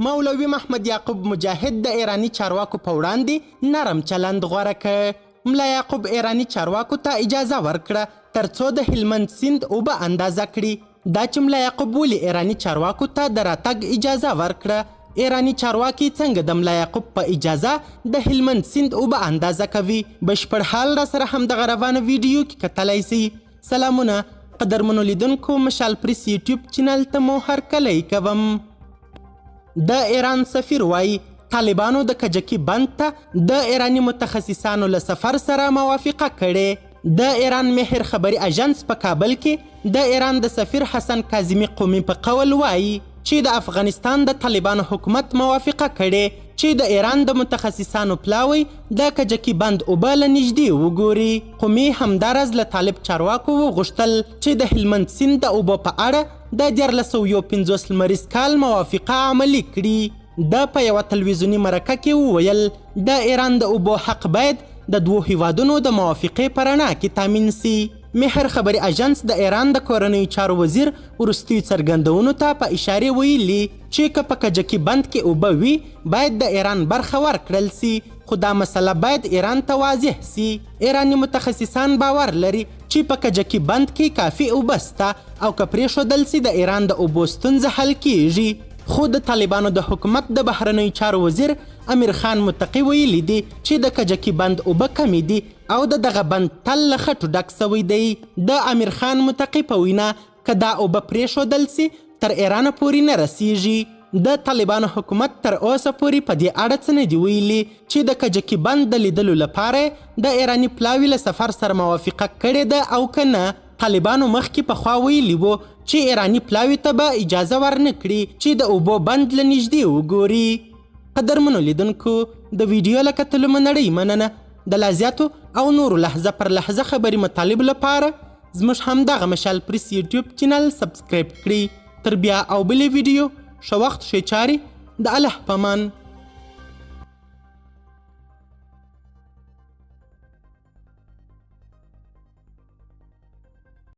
مولوي محمد یعقوب مجاهد د ایرانی چارواکو په وړاندې نرم چلند غوره کړ. ملا یعقوب ایرانی چارواکو ته اجازه ورکړه ترڅو د هلمند سیند اوبه اندازه کړي. دا چې ملا یعقوب ولې ایرانی چارواکو ته د راتګ اجازه ورکړه؟ ایرانی چارواکي څنګه د ملا یعقوب په اجازه د هلمند سیند اوبه اندازه کوي؟ بشپړ حال را سره همدغه روانه ویډیو کې کتلی سي. سلامونه قدرمنو لیدونکو، مشال پریس یوټیوب چینل ته مو هرکلی کوم. د ایران سفیر وایي طالبانو د کجکي بند ته د ایرانی متخصصانو له سفر سره موافقه کړې. د ایران مهر خبري اژانس په کابل کې د ایران د سفیر حسن کاظمي قومي په قول وایي چې د افغانستان د طالبانو حکومت موافقه کړې چې د ایران د متخصصانو پلاوی د کجکي بند اوبه له نږدې وګوري. قومي همداراز له طالب چارواکو وغوښتل چې د هلمند سیند د اوبو په اړه د 1950 لمریز کال موافقه عملي کړي. د په یوه تلویزیوني مرکه کې وویل د ایران د اوبو حق باید د دوو هیوادونو د موافقې په رڼا کې تامین سي. مهر خبري اژانس د ایران د کورنیو چارو وزیر وروستیو څرګندونو ته په اشارې ویلي چې که په کجکي بند کې اوبه وي باید د ایران برخه ورکړل سي، خو دا مسله باید ایران ته واضح سي. ایرانی متخصصان باور لري چې په کجکي بند کې کافي اوبه سته او که پرېښودل سي د ایران د اوبو ستونزه حل کیږي. خو د طالبانو د حکومت د بهرنیو چارو وزیر امیر خان متقي ویلي دي چې د کجکي بند اوبه کمې دي او دغه بند تل له خټو ډک سوی دی. د امیر خان متقي په وینا که دا اوبه پرېښودل سي تر ایران پورې نه رسیږي. د طالبانو حکومت تر اوسه پورې په دې اړه څه نه دي ویلي چې د کجکي بند د لیدلو لپاره د ایرانی پلاوي له سفر سره موافقه کړې ده او که نه. طالبانو مخکې پخوا ویلي وو چې ایرانی پلاوي ته به اجازه ورنه کړي چې د اوبو بند له نږدې وګوري. قدرمنو لیدونکو، د ویډیو له کتلو مو نړۍ مننه. د لا زیاتو او نورو لحظه پر لحظه خبري مطالب لپاره زموږ همدغه مشال پریس یوټیوب چینل سبسکرایب کړئ. تر بیا او بلې ویډیو ښه وخت ښې چارې. د الله په امان.